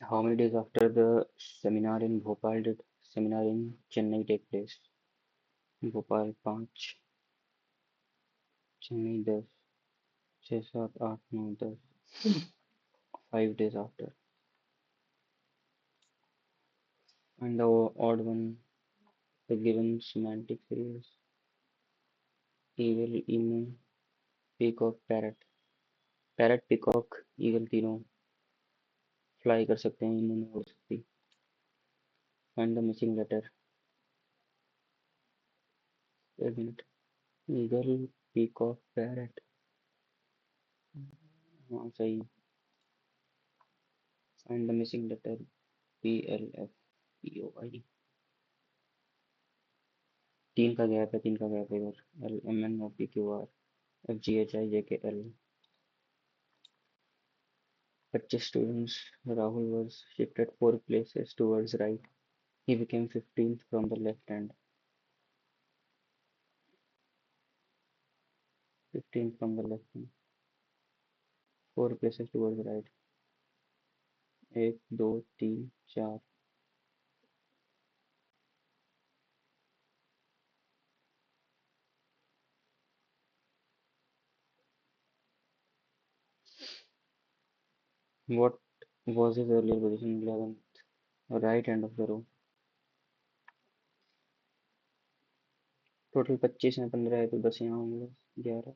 How many days after the seminar in Bhopal did seminar in Chennai take place? Bhopal 5, Chennai 10, 6, 7, 8, 9, 10. 5 days after. And the odd one, the given semantic series, eagle, emu, peacock, parrot. Parrot peacock eagle तीनों fly कर सकते हैं, emu नहीं उड़ सकती. Find the missing letter. एक minute. Eagle, peacock, parrot. हाँ सही. Find the missing letter. PLF POI. तीन का गैप है, तीन का गैप है इधर. LMNOPQR FGHIJKL. 25 students. Rahul was shifted 4 places towards right. He became 15th from the left hand. 15th from the left hand. 4 places towards right. 1, 2, 3, 4. What was his earlier position? 11th. Right hand of the row. Total 25 में 15 है तो 10 यहाँ होंगे. 11,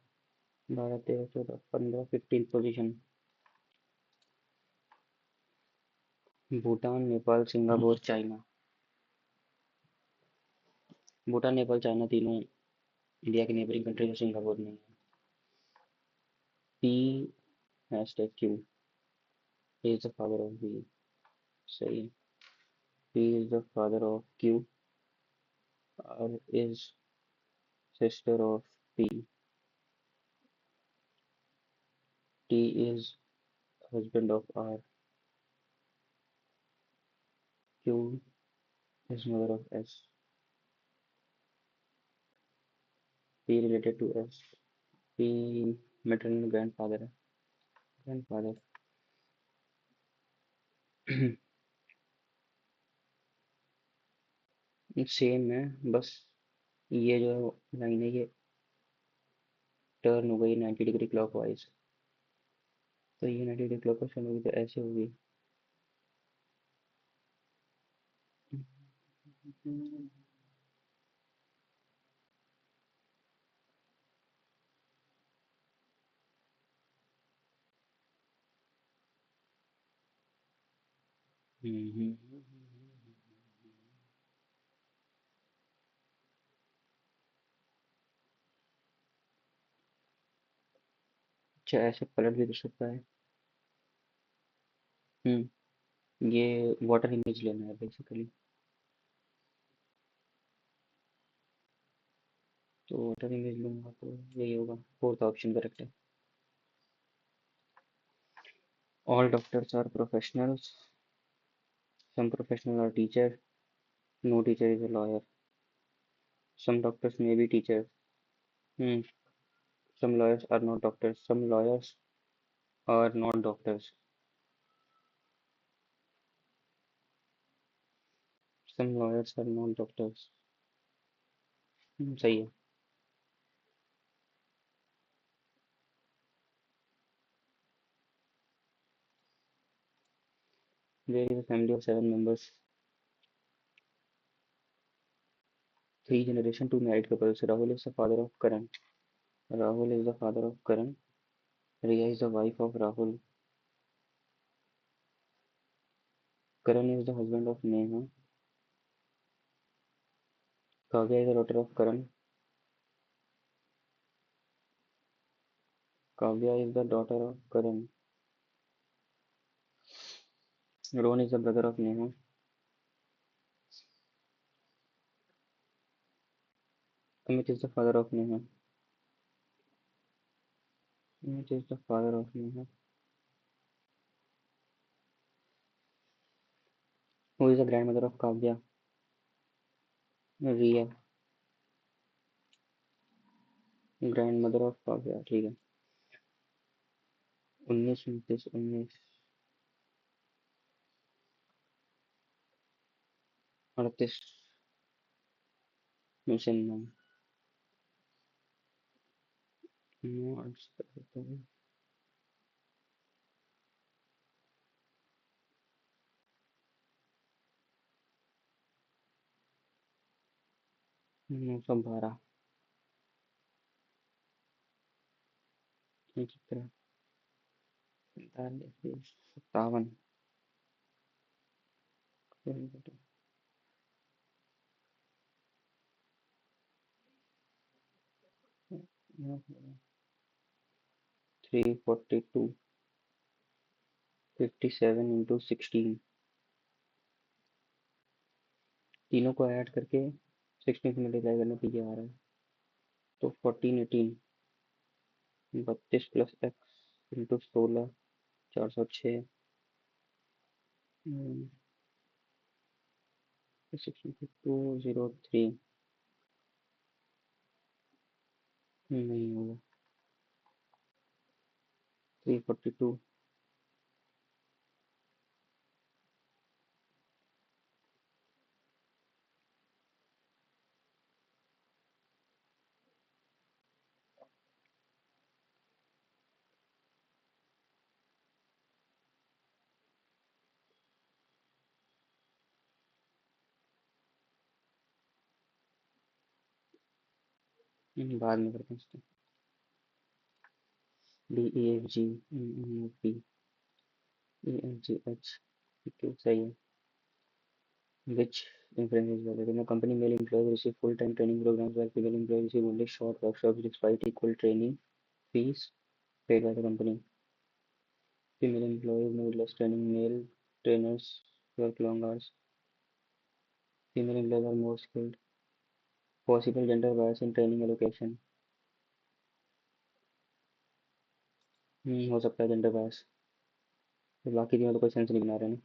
12, 13, 14, 15. 15th position. Bhutan, Nepal, Singapore, China. Bhutan, Nepal, China तीनों India की neighbouring country है. Singapore नहीं है. P hashtag Q. He is the father of V. सही है. P is the father of Q. R is sister of P. T is husband of R. Q is mother of S. P related to S. P maternal grandfather है. Grandfather. Same है, बस ये जो line है ये turn हो गई 90 degree clockwise. तो ये 90 डिग्री क्लॉकवाइज टर्न होगी तो ऐसे होगी. अच्छा ऐसे पलट भी तो सकता है. ये वाटर इमेज लेना है बेसिकली. तो वाटर इमेज लूंगा तो यही होगा. फोर्थ ऑप्शन करेक्ट है. All doctors are professionals. Some professional are teacher. No teacher is a lawyer. Some doctors may be teacher. Hmm some lawyers are not doctors. Some lawyers are not doctors. Some lawyers are not doctors. सही है. There is a family of 7 members. 3 generation, 2 married couples. Rahul is the father of Karan. Rahul is the father of Karan. Riya is the wife of Rahul. Karan is the husband of Neha. Kavya is the daughter of Karan. Kavya is the daughter of Karan. Rohan is the brother of Neha. Amit is the father of Neha. Amit is the father of Neha. Who is the grandmother of Kavya? Riya. Grand mother of Kavya, ठीक है। 19, 29, 19, 38, mission 9, 912, 17, 57, 342, 57 × 16, तीनों को add करके 16 से multiply करने पे ये आ रहा है, तो 14, 18, 32 प्लस एक्स इंटू 16, 406, 203, नहीं होगा, 342, बाद में करते हैं इसको। D E F G P E F G H, ठीक है, सही है। Which inference is valid? In a company, male employees receive full-time training programs while female employees receive only short workshops despite equal training fees paid by the company. Female employees need less training. Male trainers work long hours. Female employees are more skilled. Possible gender bias in training allocation. हो सकता है gender bias, तो बाकी में तो कोई sense नहीं बना रहे ना।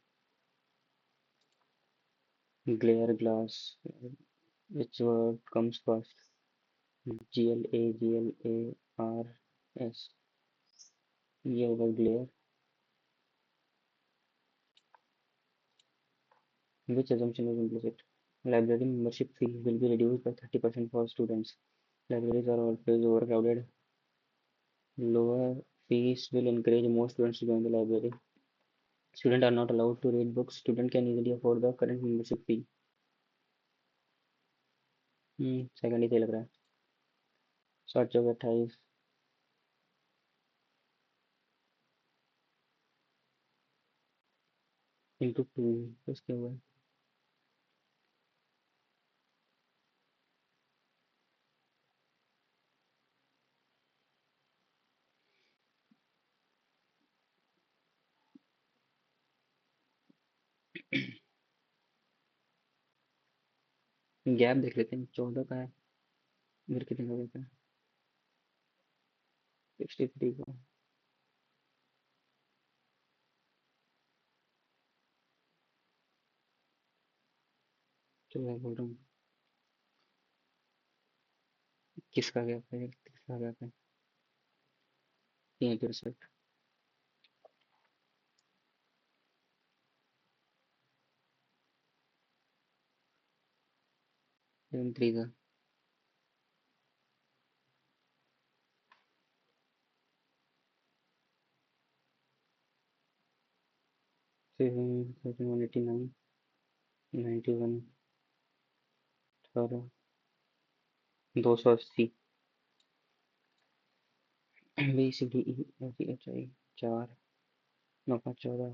Glare glass, which word comes first? GLARS, ये होगा glare. Which assumption is implicit? Library membership fee will be reduced by 30% for students. Libraries are always overcrowded. Lower fees will encourage more students to join the library. Students are not allowed to read books. Student can easily afford the current membership fee. Second ही सही लग रहा है। 7 × 28, into 2, इसके हुआ gap देख लेते हैं, 14 का है, इधर कितने का गैप है, 63 का। तो मैं बोल रहा हूँ किसका गैप है, किसका गैप है, 3 63, 3 का। फिर 189, 91, 18, 280, B C D E F G H I 4, 9 × 14,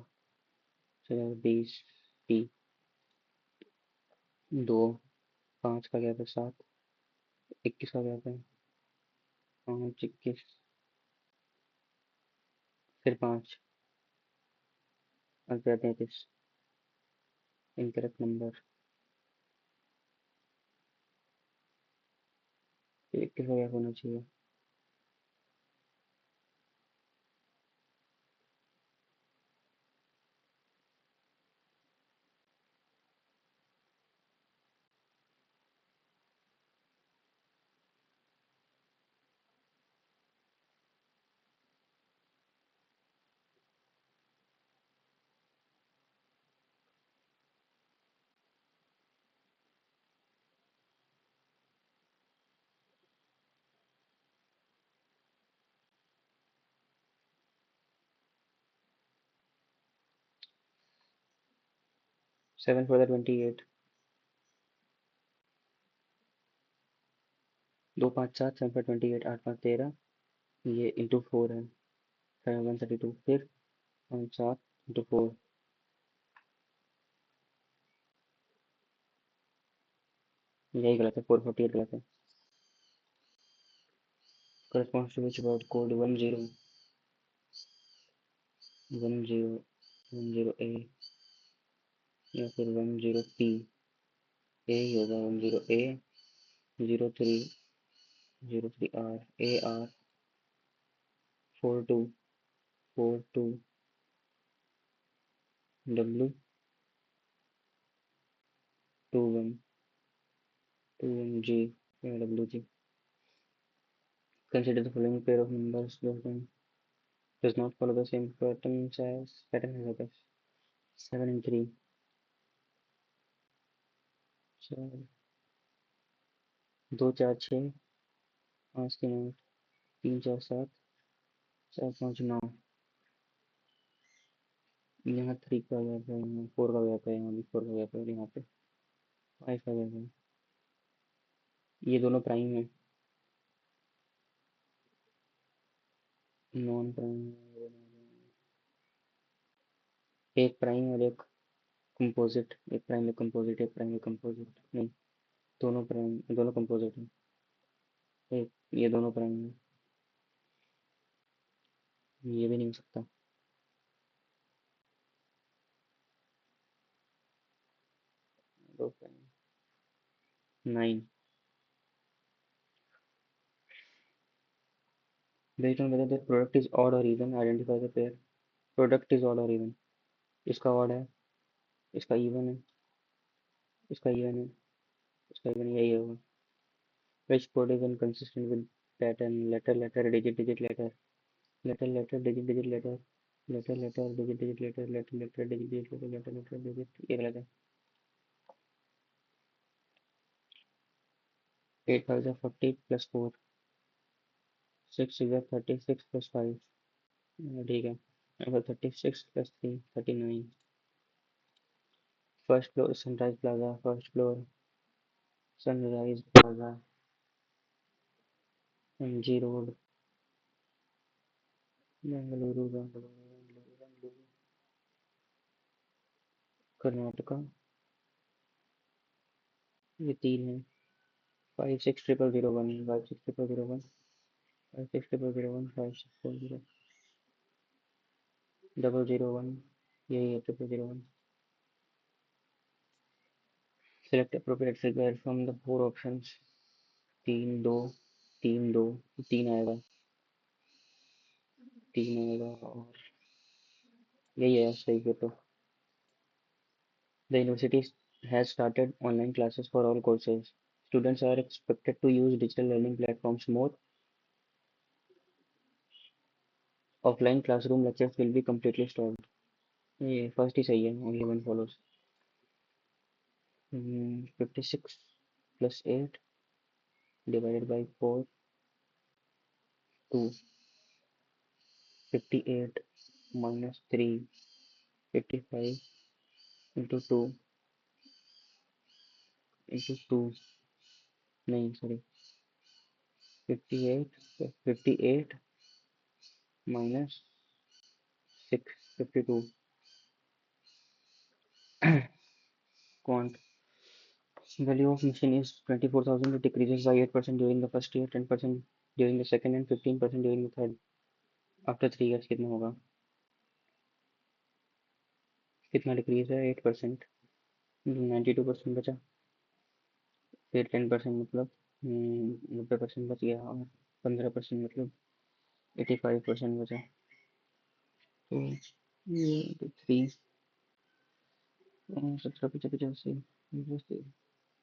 20, T 2, 5 का गैप है, 7, 21 का गैप है, 5, 21, फिर 5, 33, इनकरेक्ट नंबर, 21 का गैप होना चाहिए। 7 4 28, 2 5 7, 7 4 28, 8 5 13, ये इंटू 4 है, 1 32, फिर 5 7 इंटू 4, यही गलत है, 448 गलत है। corresponds to which word code 10 10 10 A या फिर 10 P, ए ही होगा, 10 A 03 03 R A R 42 42 W 21 21 G W G. Consider the following pair of numbers. Does not follow the same pattern as others. 7 and 3. So 2 4 6, 5 3 8, 3 4 7, 4 5 9. यहाँ 3 का gap है, यहाँ 4 का gap है, यहाँ भी 4 का गैप है, और यहाँ पे 5 का गैप है। ये दोनों प्राइम है, नॉन प्राइम, एक प्राइम और एक कंपोजिट, एक प्राइम एक कंपोजिट, एक प्राइम एक कंपोजिट नहीं, दोनों प्राइम, दोनों कंपोजिट है। एक ये दोनों प्राइम है, ये भी नहीं हो सकता। दो prime 9। Based on whether the product is odd or even, identify the pair. Product is odd और इवन, इसका ऑड है, इसका इवन है, इसका इवन है, इसका इवन, यही होगा। which code is inconsistent with pattern, letter letter digit digit letter, letter letter digit digit letter, letter letter digit digit letter, letter letter digit digit letter, letter letter digit, ये गलत है। 8 5 40 plus 4, 6 6 36 plus 5, ठीक है। अब 36 plus 3 39। First floor sunrise plaza, first floor sunrise plaza, MG road, Bengaluru Bengaluru Karnataka, ये 3 है। 560001, 560001, 560001, 56000001, यही है 0001। Select appropriate figure from the 4 options. 3 2 3 2, 3 आएगा, 3 आएगा, और यही है सही फिर तो। The university has started online classes for all courses. Students are expected to use digital learning platforms more. Offline classroom lectures will be completely stopped. ये first ही सही है, only one follows. 56 plus 8 divided by 4, 2. 58 minus 3, 55 into 2 into 2, नहीं sorry, 58 58 minus 6, 52. Quant value of machine is 24,000. It decreases by 8% during the first year, 10% during the second, and 15% during the third. After 3 years कितना होगा, कितना decrease है, 8%, 92% बचा, फिर 10% मतलब 90% बच गया, और 15% मतलब 85% बचा। तो ये 3 17 पचासी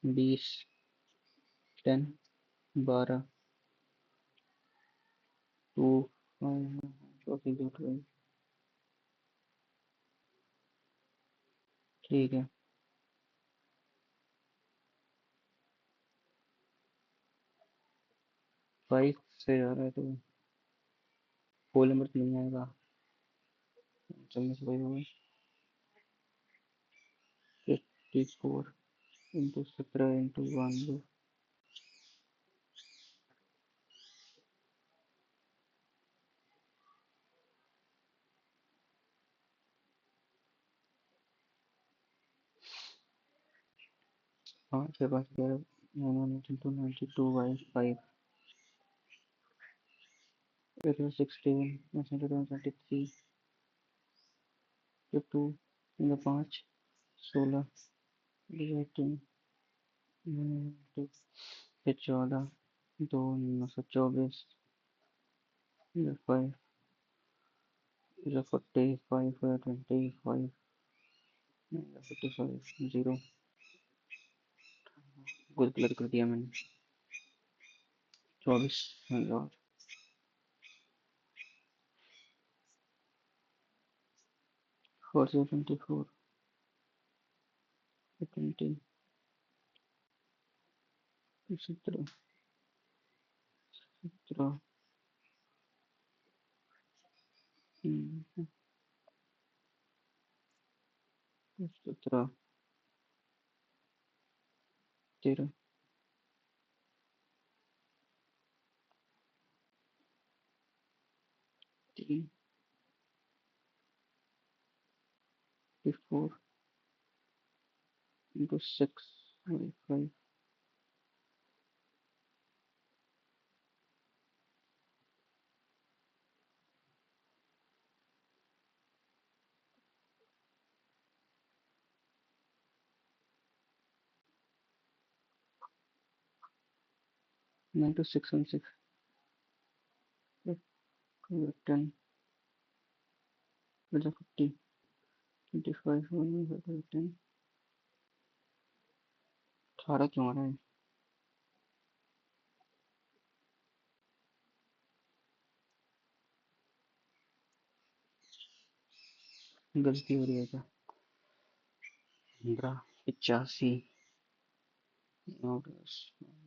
20 10 12 2 24 ठीक है। 5 से आ रहा है तो होल नंबर तो नहीं आएगा, चलने से वही होगा। 54 into 17 into 1 5 के पास 92 by 5 it was 16 123 to 2 in the 5 16 18 फिर 14 2 924 फिर 5 फिर 45 25 45 0 कैलकुलेट कर दिया मैंने 24,000 4 से 24 20 17 17 17 13 3 4 into 6 5 9 to 6 and 6 10 50 25 10 18 क्यों आ रहा है गलती हो रही है क्या 15 85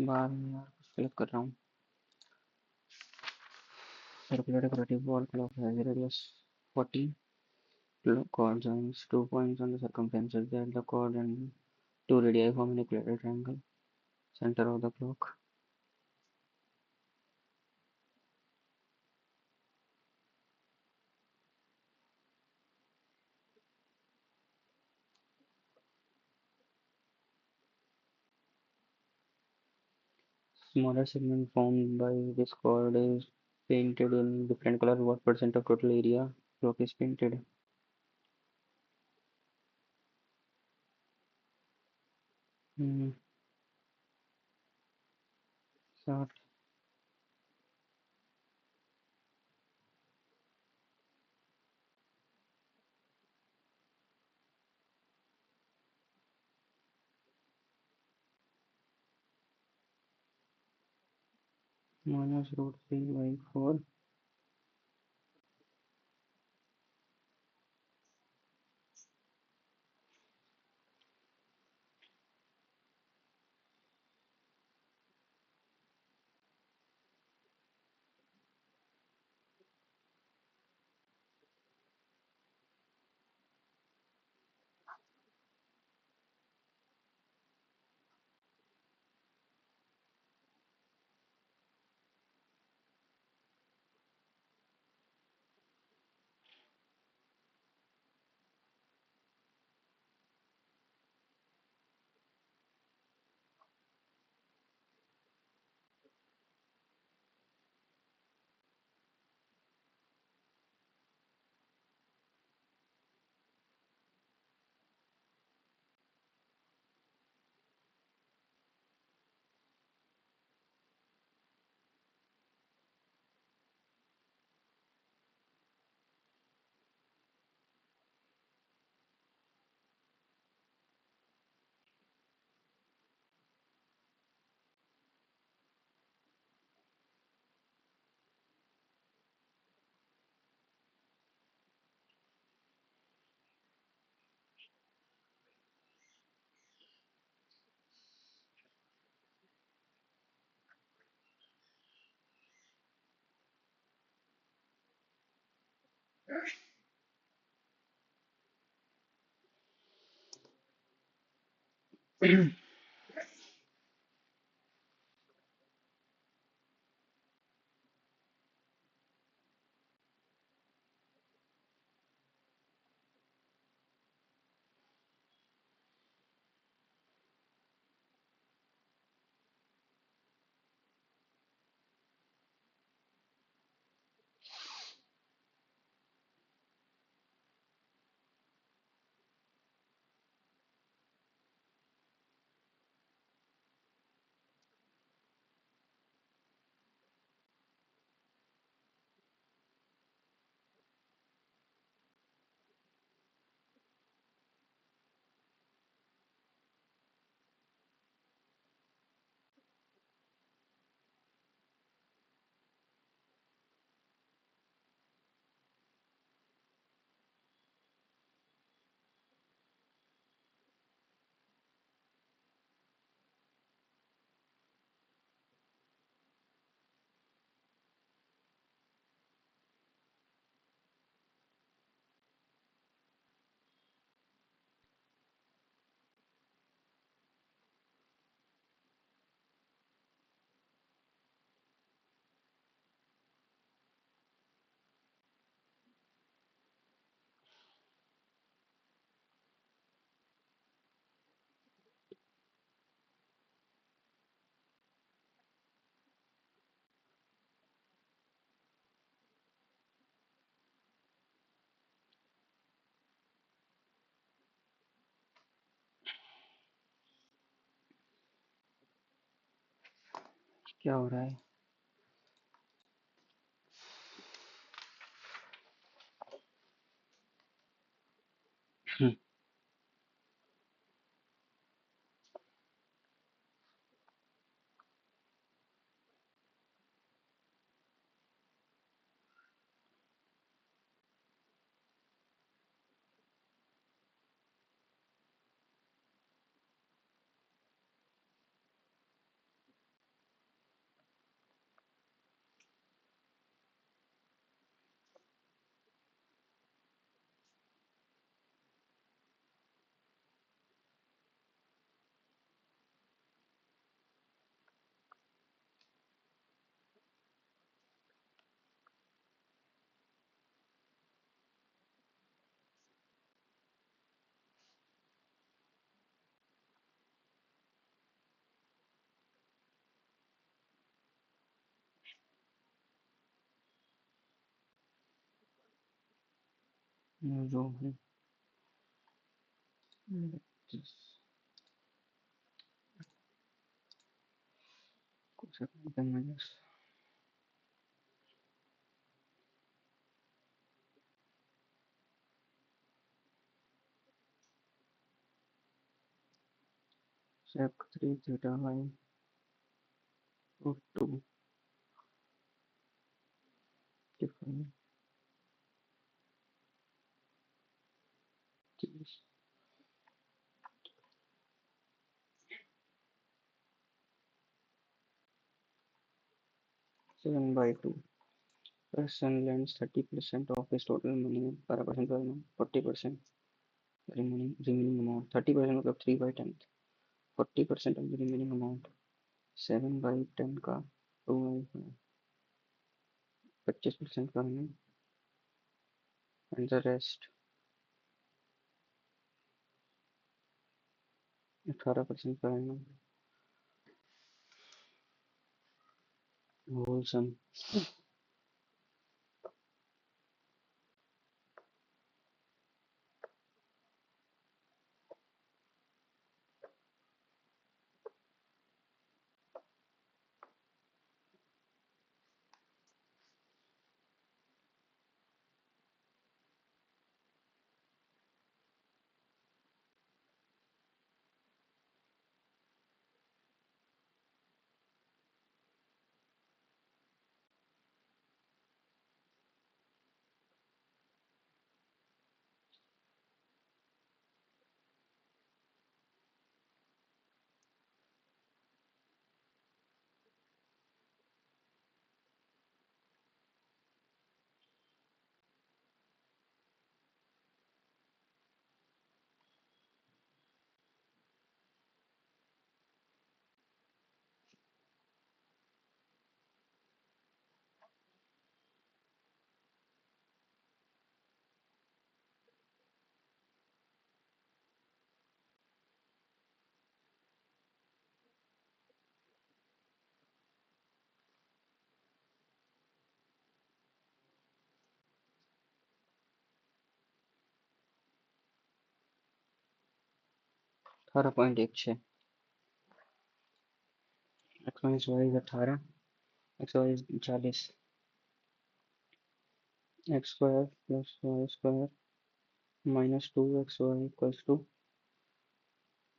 बार में यार कुछ गलत कर रहा हूँ circular decorative wall clock has a radius 40 chord joins 2 points on the circumference that the chord and two radii form an equilateral triangle center of the clock smaller segment formed by this chord is painted in different color what percent of total area clock is painted 60 minus root 3 by 4 क्या हो रहा है? हम्म, जो है कुछ minus sec 3 theta y root 2 define this 7/2. Person lends 30% of his total money and 12% per month, 40% remaining amount. 30% मतलब 3/10. 40% of the remaining amount. 7/10 का 2/5. 25% का है and the rest 18% का है whole sum. 18.16। X minus y 18, x y 40, x square plus y square minus 2xy equals to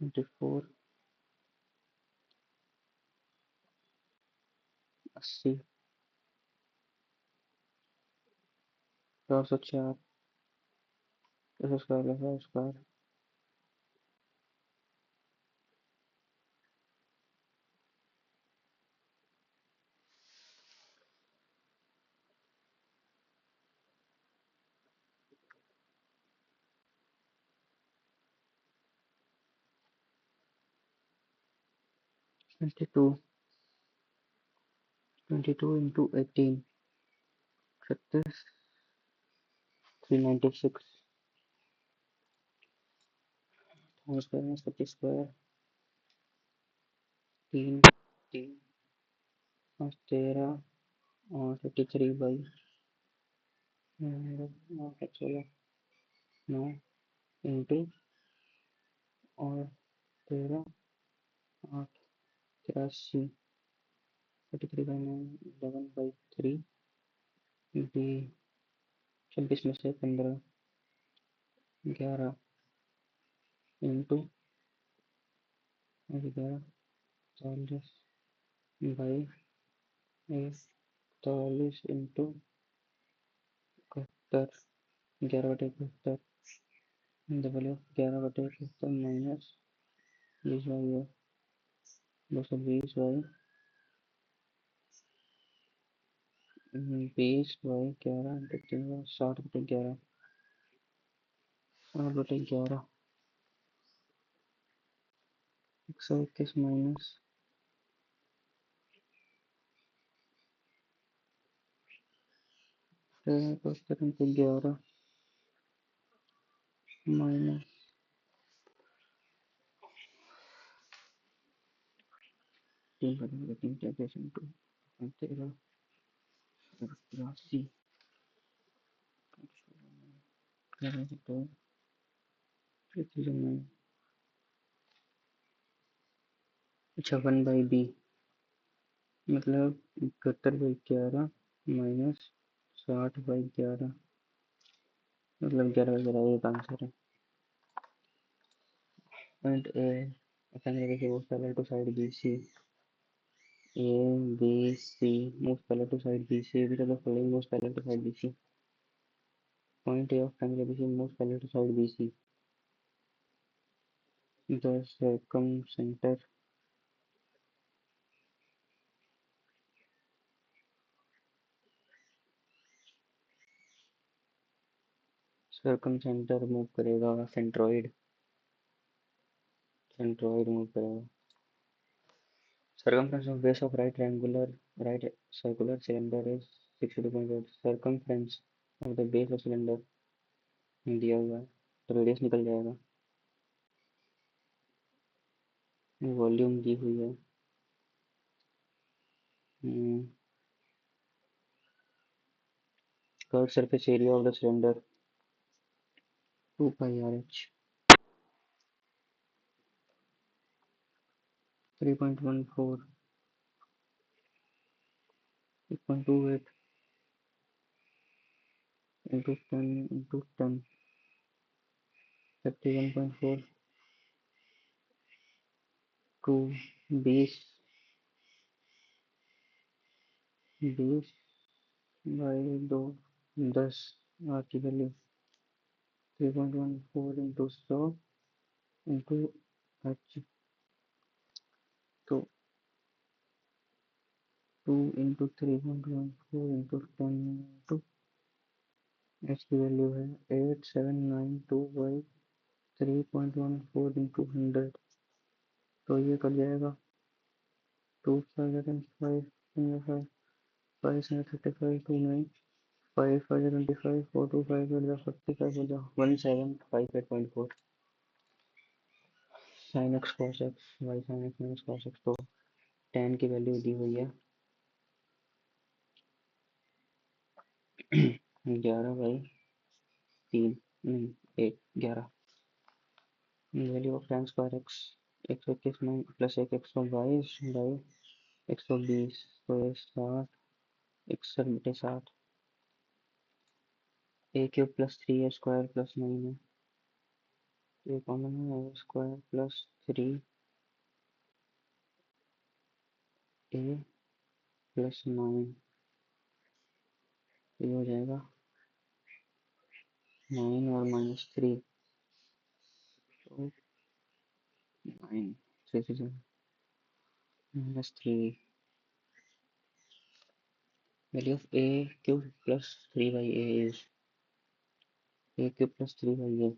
24, 80, 404 plus square plus y square 22, 22 into 18, 36, 396, square minus 25 square 3, 3 और 13 और 53/, 16, 9 into और 13, 8, 83, 43/9, 11/3, B 26 में से 15, 11 into 11, 40/41 into 71, 11/71, double 11/71 minus 20/, 220/, 20/11 into 3, 60/11, 60/11, 121 minus 13/11 into 11 minus 3/3 into 13, 83, 11/2, 56/b मतलब 71/11 minus 60/11 मतलब 11/11 एक answer है। Point A देखिए most parallel to side B C, A B C most parallel to side B C, भी तो following most parallel to side B C. Point A of triangle B C most parallel to side B C, the circumcentre move करेगा, centroid move करेगा। Circumference of base of right circular cylinder is 62.8. Circumference of the base of cylinder दिया हुआ है तो radius निकल जाएगा। Volume दी हुई है। Curve surface area of the cylinder 2πRh, 3.14, 6.28 into 10 into 10, 31.4 to 20 by 2 10 are की वैल्यू 3.14 इंटू 100 इंटू एच, तो 2 इंटू 3.14 इंटू 10 इंटू एच की वैल्यू है 8792/3.14 इंटू 100, तो ये कर जाएगा 2 5 5 5 5 35 2 9 5 5 25 4 2 5 45 हो जाओ 1758.4 sin x cos x y sin x minus cos x, तो tan की वैल्यू दी हुई है 11/3 नहीं 8 11 value of tan square x 121 में प्लस 122 बाई 120 तो ये 60 61/60 ए क्यूब प्लस 3 ए स्क्वायर प्लस 9 है तो ये कॉमन है ए स्क्वायर प्लस 3 ए प्लस 9 ये हो जाएगा 9 और -3 तो 9 3 -3 value of a cube plus 3 by a is a cube plus 3 by a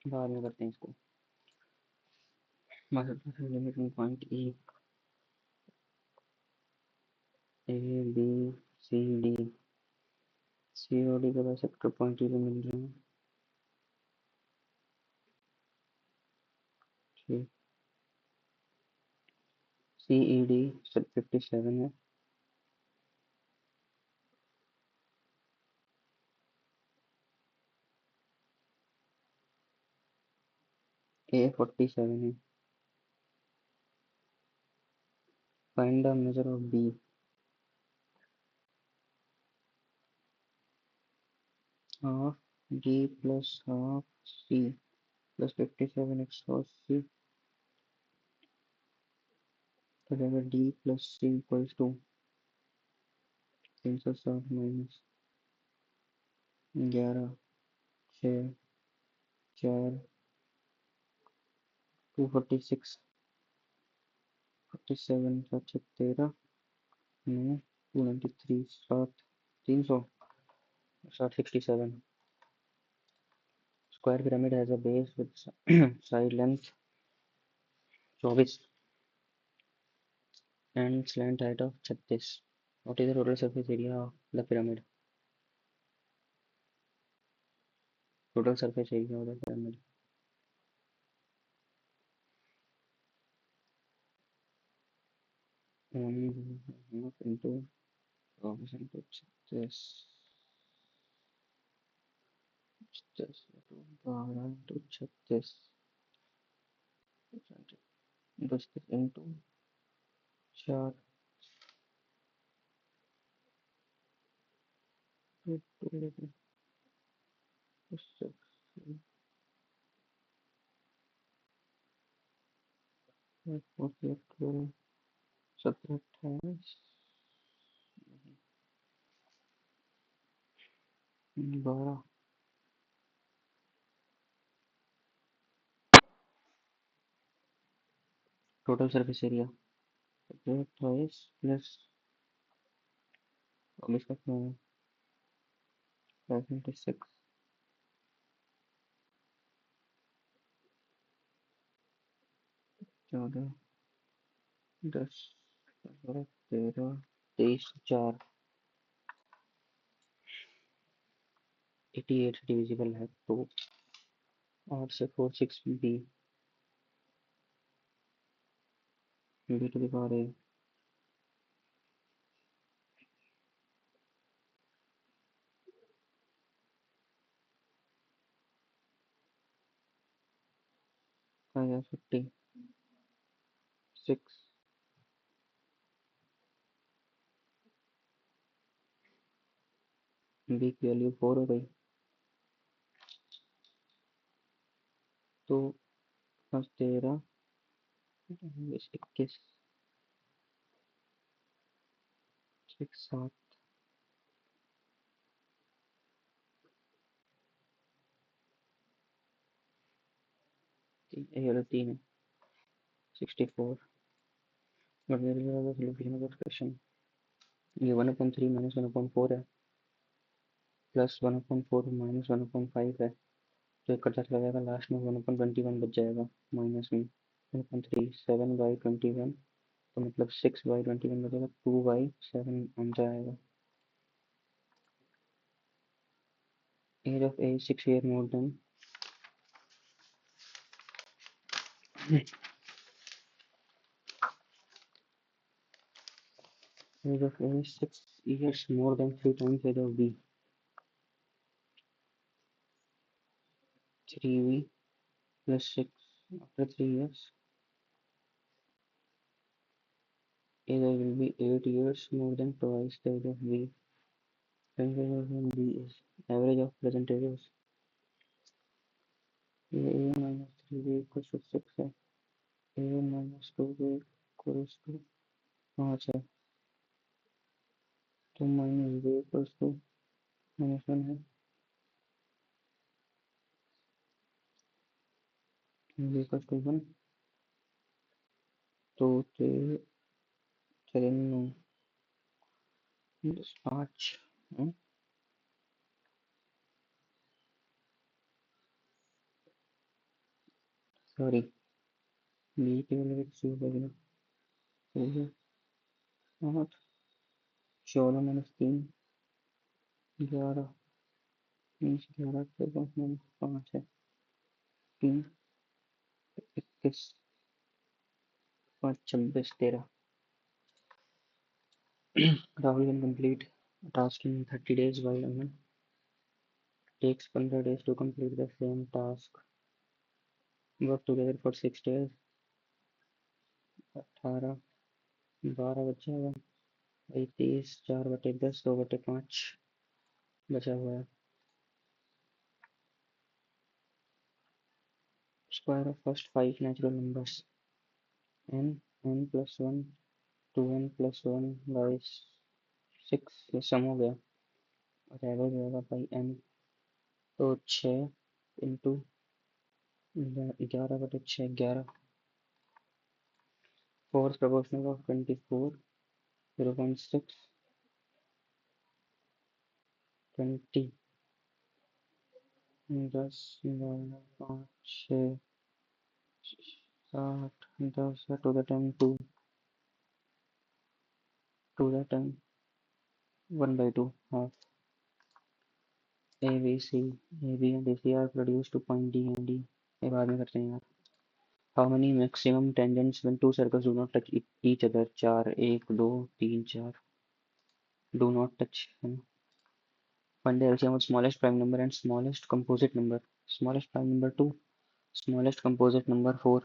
बाद में करते हैं इसको master limit point A B C D C और डी के बाद सेक्टर पॉइंट ई पे मिल रहे हैं ठीक सी ई डी 57 है ए 47 है find the measure of B half D plus half C plus 57 x C तो जाएगा D plus C equals to 360 minus 11 6 4 246 47 7 13 9 293 7 300 67 square pyramid has a base with side length 24 and slant height of 36. What is the total surface area of the pyramid? Total surface area of the pyramid. 1 into 24 into 36 12 into 36 into 4 17 28 12 total surface area 28 plus अब इसका क्या है 76 14 10 15 13 23 4 88 divisible है तो 8 से 4 6 B B to the power A आ गया 56 B की वैल्यू 4 हो गई। तो 13, 21, 7, ये वाला 3 है, 64। बट मेरे लिए सोल्यूशन ऑफ एक्सप्रेशन ये 1/3 माइनस 1/4 है, प्लस 1/4 माइनस 1/5 है। तो एक करता चला जाएगा, लास्ट में 1/21 बच जाएगा माइनस में 1/3, 7/21। तो मतलब 6/21 बचेगा, 2/7 आंसर आएगा। Age of A 6 year more than age of A is 6 years more than 3 times age of B. 3B plus 6 after 3 years. Age will be 8 years more than twice the age of B. Current age of B is average of present ages. A minus 3B equals to 6 है। A minus 2B equals to 5 है। तो minus B equals to -1 है। B equals to 1। तो 3 9 5। Sorry, B की value कितनी होगी? 8, 14 minus 3 11, 11 5 है, 3 21 5 26 13। Rahul can complete a task in 30 days while Aman takes 15 days to complete the same task. Work together for 6 days। 18 12 बच जाएगा, 30 4/10 2/5 बचा हुआ है। Square of first 5 natural numbers n plus 1 2n plus 1 by 6, ये सम हो गया और एवरेज होगा बाई n। तो 6 into 11/6 11। Fourth proportional of 24 0.6 20 10 11 5 6 7 10 to the 10 2 to the 10 1/2 half। A B C A B and AC are produced to point D and D। ये बाद में करते हैं यार। How many maximum tangents when two circles do not touch each other? 4 1 2 3 4। Do not touch है ना। Find the LCM of smallest prime number and smallest composite number। Smallest prime number 2, smallest composite number 4।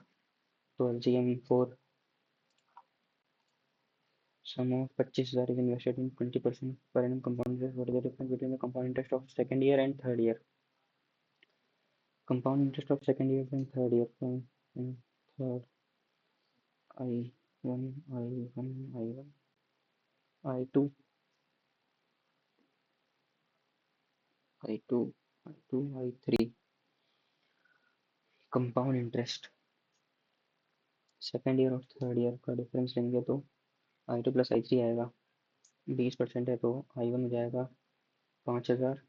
तो LCM 4। Sum of 25,000 is invested in 20% per annum compound interest. What is the difference between the compound interest of second year and third year? Compound interest of second year and third year and third I1 I1 I1 I2 I2 I2 I3। Compound interest second year और third year का difference लेंगे तो I2 plus I3 आएगा। 20% है तो I1 हो जाएगा 5,000,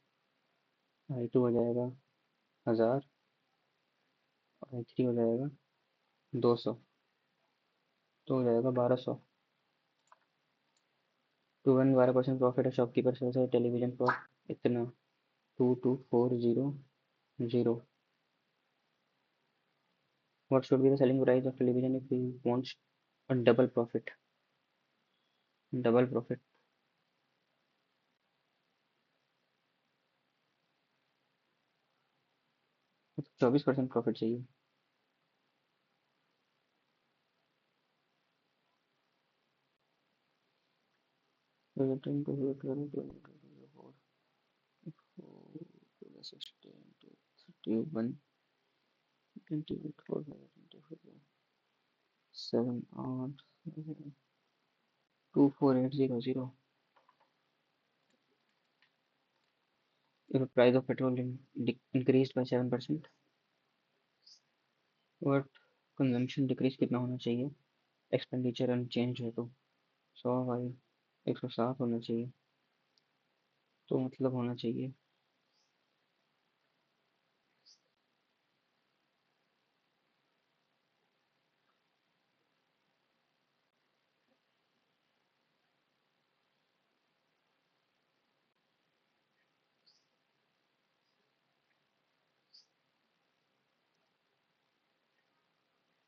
I2 हो जाएगा 1,000 और I3 हो जाएगा 200, तो हो जाएगा 1200। 12% प्रॉफिट है शॉपकीपर से टेलीविजन पर इतना 22,400। What should be the selling price of television if we want a double profit? Double profit 24% profit चाहिए। 60 into 31, 28, 4, 7, 24800. If the price of petrol increased by 7%, what consumption decrease कितना होना चाहिए? Expenditure unchange है तो 100 by 107 होना चाहिए, तो मतलब होना चाहिए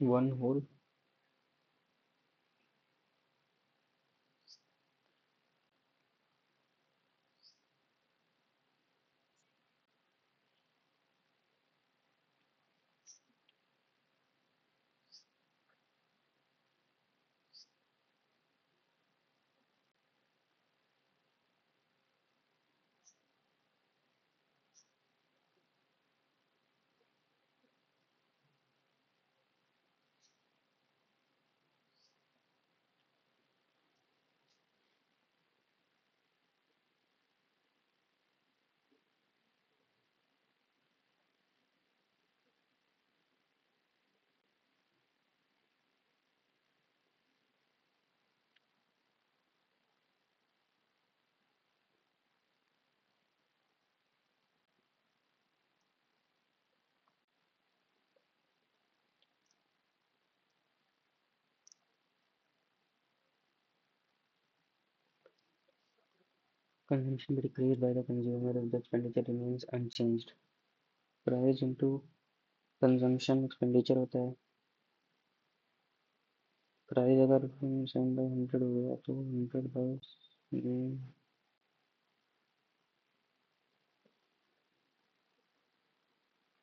1 whole 'consumption be decreased by the consumer if the expenditure remains unchanged'. Price into consumption expenditure होता है। प्राइस अगर 7/100 हो गया तो 100 बाई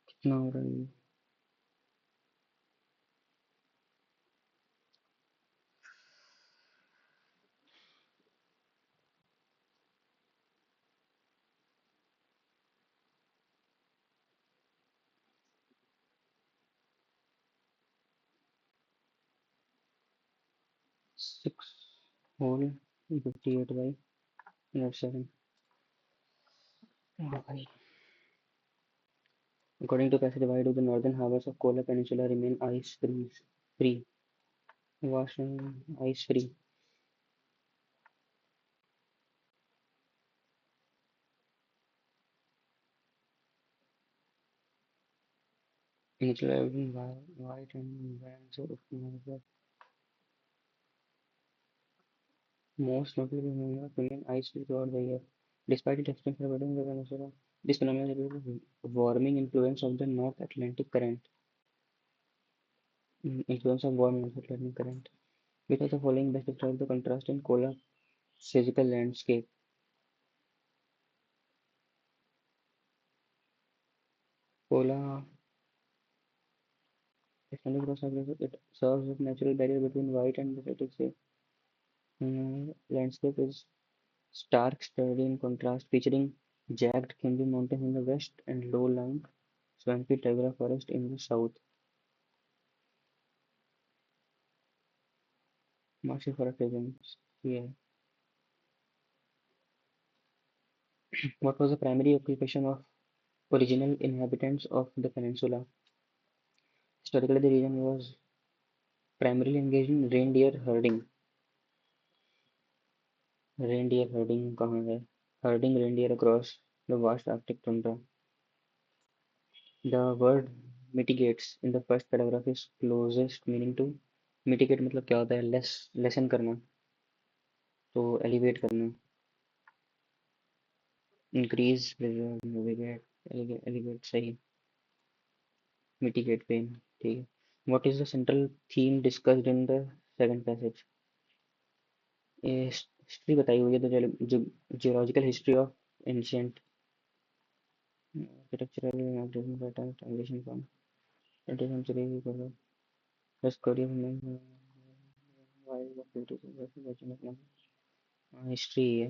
कितना हो रहा है? 6 होल 58 बाई 7। भाई, according to passage, why do the northern harbors of Kola Peninsula remain free, vast and ice free? Initially, white and bands of most notably New York remain ice free throughout the year, despite its extreme weather in the peninsula. This phenomenon is due to the warming influence of the North Atlantic current. Which of the following best describe the contrast in Kola physical landscape? Kola extended across it serves as natural barrier between white and Pacific Sea. Landscape is stark, sturdy in contrast, featuring jagged Kimby Mountains in the west and low-lying swampy tundra forest in the south. Marshy forest regions. Yeah. What was the primary occupation of original inhabitants of the peninsula? Historically, the region was primarily engaged in reindeer herding. Reindeer herding कहाँ है? Herding reindeer across the vast Arctic tundra. The word mitigates in the first paragraph is closest meaning to mitigate मतलब क्या होता है? Lesson करना, तो elevate करना, increase, elevate, elevate सही, मिटिगेट पेन, ठीक है। What is the central theme discussed in the second passage? ये हिस्ट्री बताई हुई है, तो geological history of ancient architectural transition from 20th century the story of history है।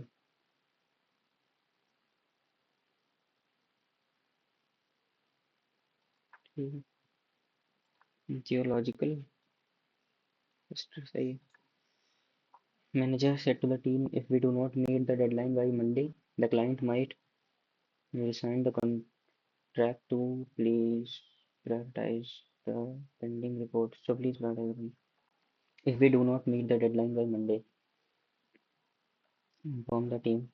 Geological सही. Manager said to the team, if we do not meet the deadline by Monday, the client might resign the contract to please prioritize the pending report. So please prioritize them. If we do not meet the deadline by Monday, inform the team.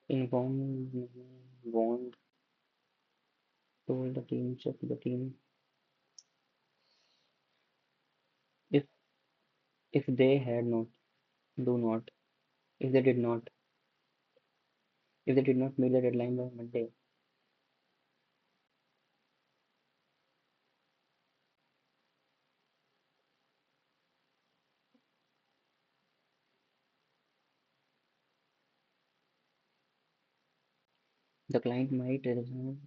Inform warned told the team check the team if they had not do not if they did not meet the deadline by Monday, the client might resign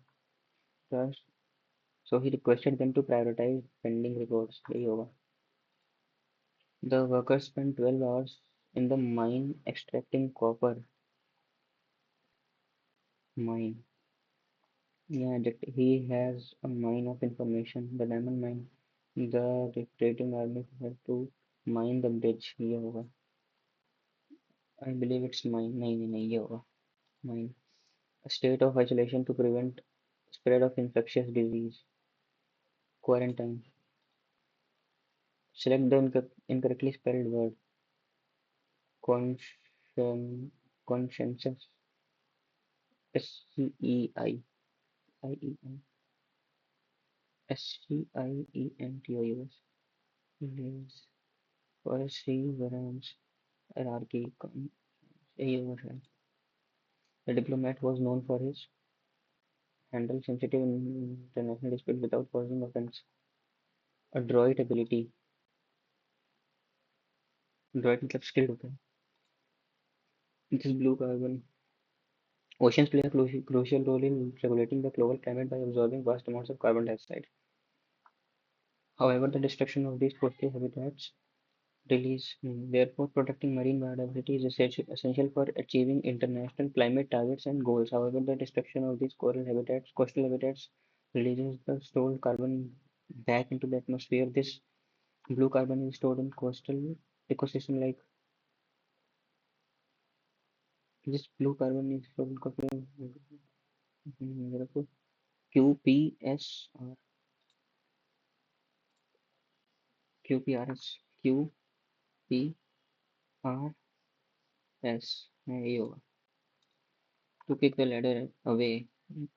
first. So he requested them to prioritize pending reports. यही होगा. The workers spent 12 hours in the mine extracting copper mine. Yeah, that he has a mine of information, the diamond mine. The retreating army had to mine the bridge. ये होगा. I believe it's mine. नहीं ये होगा. Mine. A state of isolation to prevent spread of infectious disease. Quarantine. Select the incorrectly spelled word. Conscien- Conscientious. SCEIIEN. SCIENTOUS. Lives. Perseverance. Hierarchy. AUS. The diplomat was known for his handle sensitive international dispute without causing offense. Adroit ability. Adroit मतलब skilled होता है. This blue carbon. Oceans play a crucial role in regulating the global climate by absorbing vast amounts of carbon dioxide. However, the destruction of these coastal habitats therefore protecting marine biodiversity is essential for achieving international climate targets and goals. However, the destruction of these coastal habitats, releases the stored carbon back into the atmosphere. This blue carbon is stored in coastal ecosystem like this blue carbon is stored in coastal QPS or QPRS QPRS यही होगा. To kick the ladder away,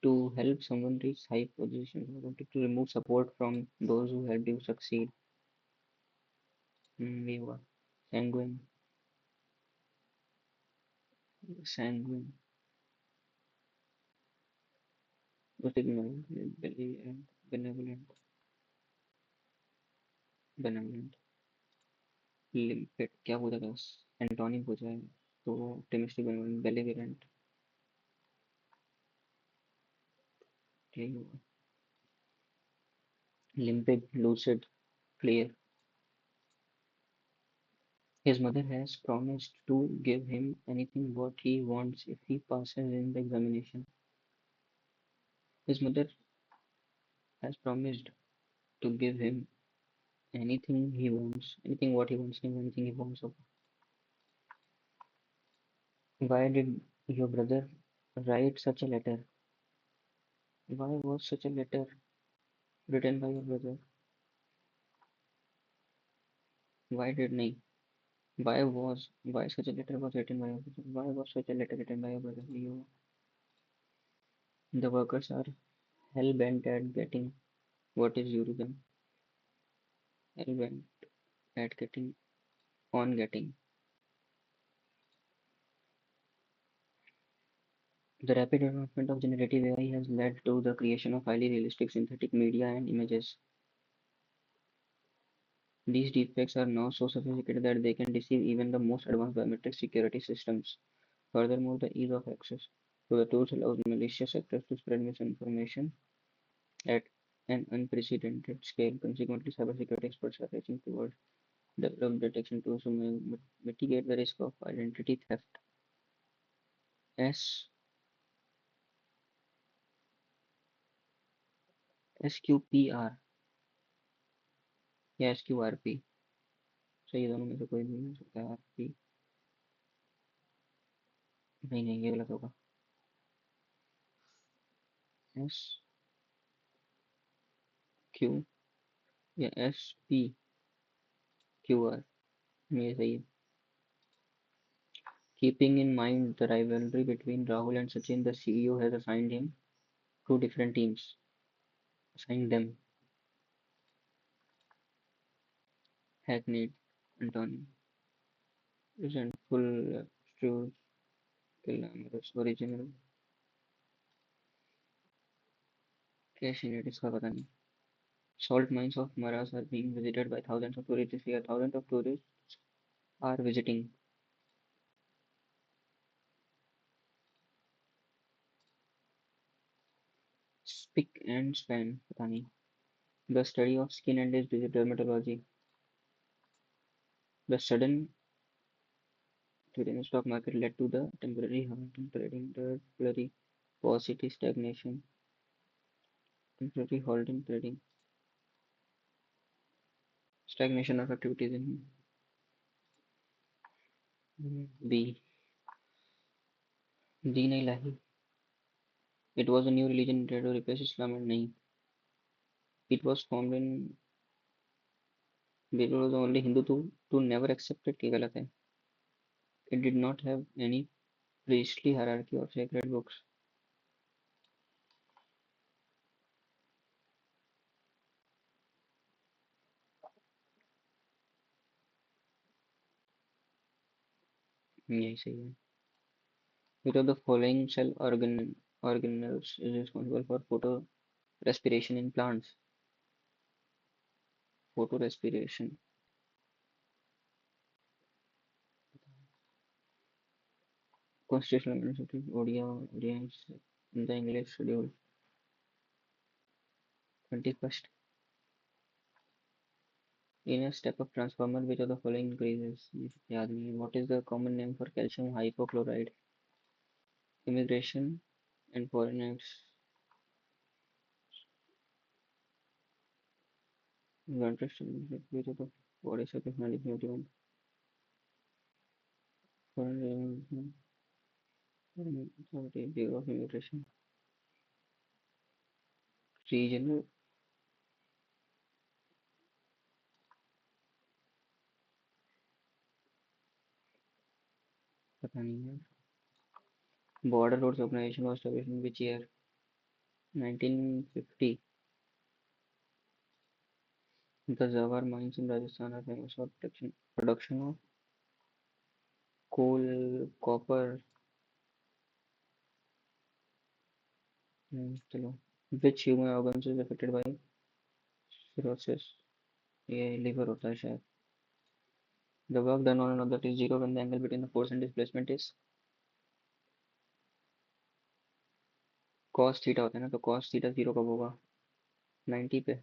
to help someone reach high positions, to remove support from those who helped you succeed. ये हुआ. Sanguine. Sanguine. Benignant. Benevolent. Benevolent. Limpet. क्या पूछा था? Antonym पूछा है तो optimistic, benevolent, belligerent. यही होगा. Limpid, lucid, clear. His mother has promised to give him anything what he wants if he passes in the examination. His mother has promised to give him anything he wants, anything what he wants, anything he wants. Why did your brother write such a letter? Why was such a letter written by your brother? Why did नहीं? Why such a letter was written by your brother? Why was such a letter written by your brother? You, the workers are hell bent at getting what is due to them. Hell bent at getting on getting. The rapid advancement of generative AI has led to the creation of highly realistic synthetic media and images. These deepfakes are now so sophisticated that they can deceive even the most advanced biometric security systems. Furthermore, the ease of access to the tools allows malicious actors to spread misinformation at an unprecedented scale. Consequently, cybersecurity experts are racing towards develop detection tools to mitigate the risk of identity theft. S SQPR या SQRP, सही है, दोनों में से कोई भी हो सकता है। RP, नहीं नहीं, ये गलत होगा। SQ या SPQR, ये सही है। Keeping in mind the rivalry between Rahul and Sachin, the CEO has assigned him two different teams. Assigned them. Hackneyed, Anthony, resentful, Stuart, glamorous, original, passionate, इसका पता नहीं। Salt mines of Maras are being visited by thousands of tourists this year. Thousands of tourists are visiting. Spick and span, पता नहीं। The study of skin and disease dermatology. The sudden during the stock market led to the temporary halt in trading, temporary paucity stagnation, temporary halt in trading, stagnation of activities in B. Deen Ilahi. It was a new religion intended to replace Islam and nahi. It was formed in Babel was the only Hindu to never accept it. ये गलत है. It did not have any priestly hierarchy or sacred books. यही सही है. Which of the following cell organelles is responsible for photorespiration in plants? Photorespiration. Constitutional Amendment ODI in the English schedule. 21st. In a step of transformer, which of the following increases? याद नहीं. What is the common name for calcium hypochlorite? Immigration and foreign acts. Which of the body surface 1971? Foreign authority, Bureau of Immigration. Regional. पता नहीं है. Border Roads Organization was established in which year? 1950. The Zawar mines in Rajasthan are famous for production of coal, copper. चलो. Which human organs is affected by cirrhosis? ये liver होता है शायद. The work done on another is zero when the angle between the force and displacement is cos theta होता है ना, तो cos theta 0 कब होगा? 90 पे.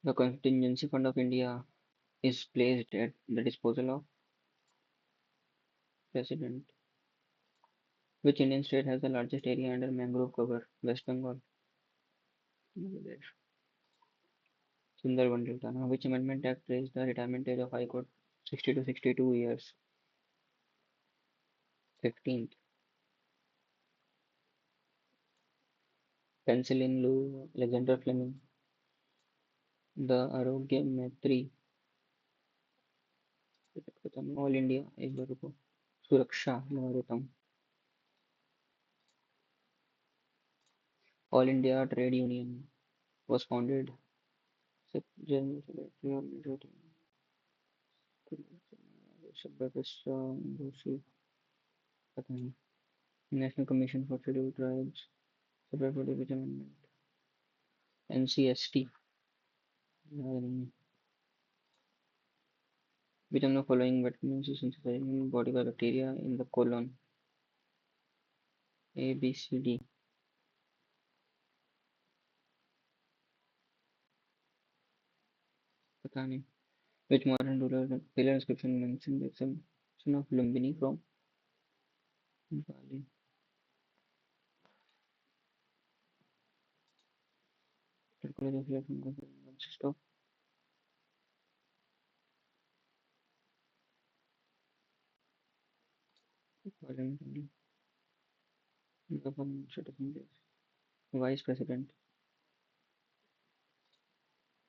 The contingency fund of India is placed at the disposal of president. Which Indian state has the largest area under mangrove cover? West Bengal. Sundarban Delta. Which amendment act raised the retirement age of High Court 60 to 62 years? 15th. Penicillin Lou, Alexander Fleming. The Arogya Maitri. All India एक बार रुको. सुरक्षा लगा देता हूँ. All India Trade Union was founded January 2018. पता नहीं. National Commission for Scheduled Tribes. Separate body which amendment? NCST. याद नहीं है. Which of the following vitamins is synthesized in body by bacteria in the colon? A, B, C, D. पता नहीं. Which modern ruler pillar inscription mentions the exemption of Lumbini from Bali? Psychology of electronic consists of parliament, government, citizens, vice president,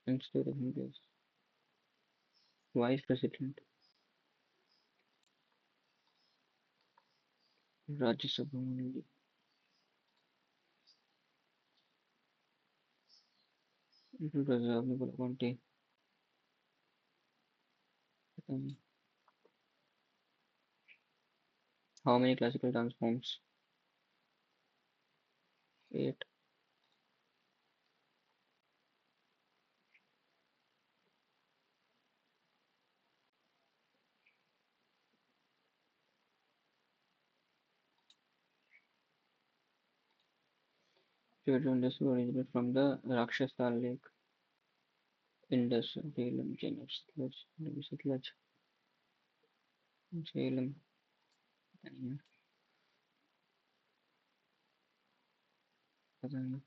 and state assemblies, vice president, Rajya Sabha only. आपने बोला कौन थे? पता नहीं. How many classical dance forms? 8. Children originated from the Rakshasa Lake, Indus, Salem, Janus, Sutlej, Salem. पता नहीं है, पता नहीं.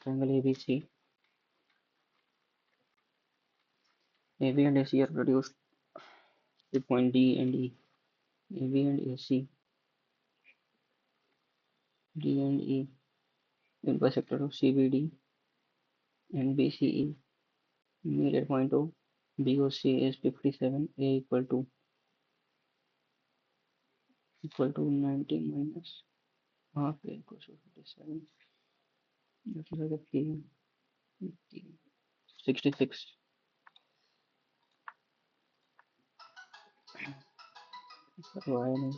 Triangle ABC. AB and AC are produced with point D and E. AB and AC, D and E, in bisector of CBD and BCE. Meet at point O. BOC is 57. A equal to 90 minus half A equals to 57. That is like a K. 66. Why नहीं?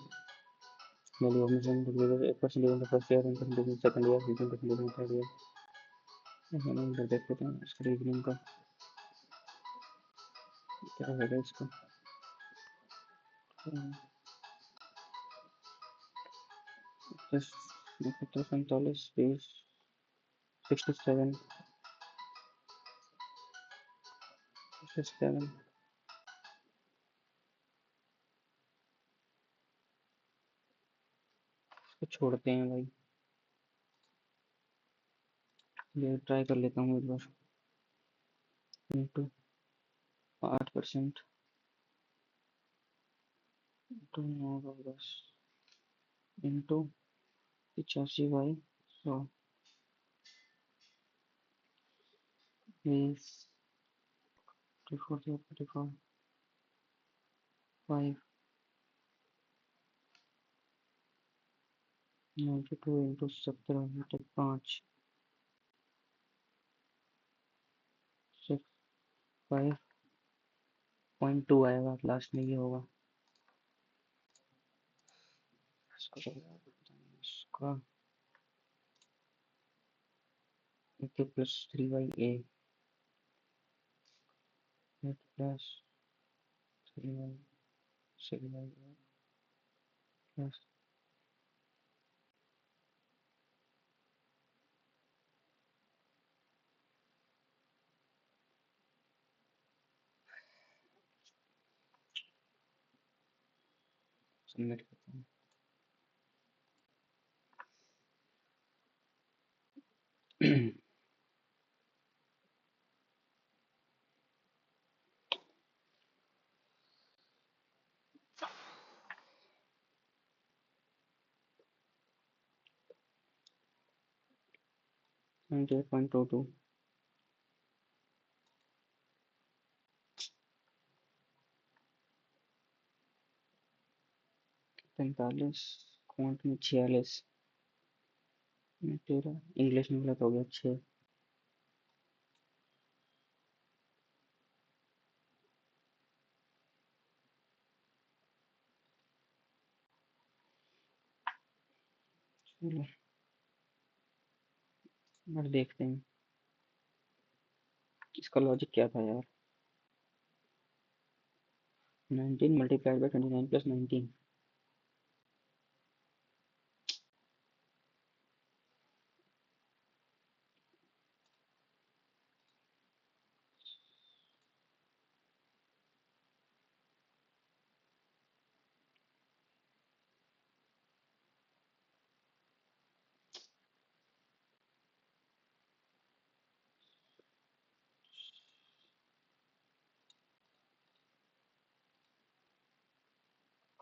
Value of mission increases 8% in the first year, 10% in the second year, 15% in the third year. ऐसा नहीं इधर देख लेते हैं इसका reasoning का क्या होगा इसका. Plus 45 space 67 67. इसको छोड़ते हैं भाई. ये ट्राई कर लेता हूँ एक बार. Into 8% into 9/10 into 85/100 is 44 5 92 into 17 5 6 5.2 आएगा लास्ट में. ये होगा इसका A plus 3/a plus 3/6/a plus submit करता हूँ. And 8.22 45 क्वांट में 46 तेरह. इंग्लिश में गलत हो गया 6. चलो और देखते हैं इसका लॉजिक क्या था यार. 19 मल्टीप्लाइड बाई 29 प्लस 19.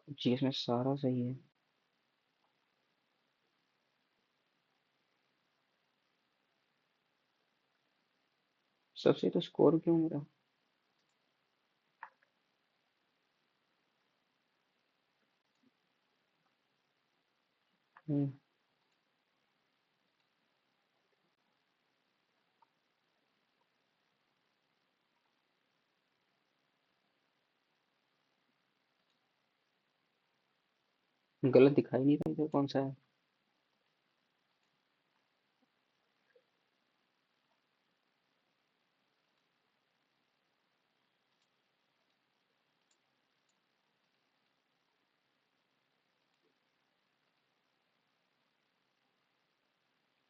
जीएस में सारा सही है। सबसे तो स्कोर क्यों मेरा। हम्म, गलत दिखाई नहीं रहा इधर कौन सा है।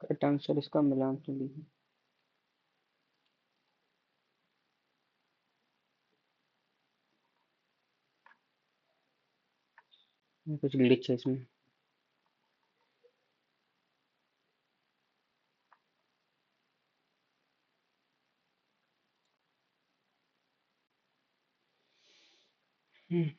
करेक्ट आंसर इसका मिलान तो ली है। कुछ ग्लिच है इसमें। हम्म,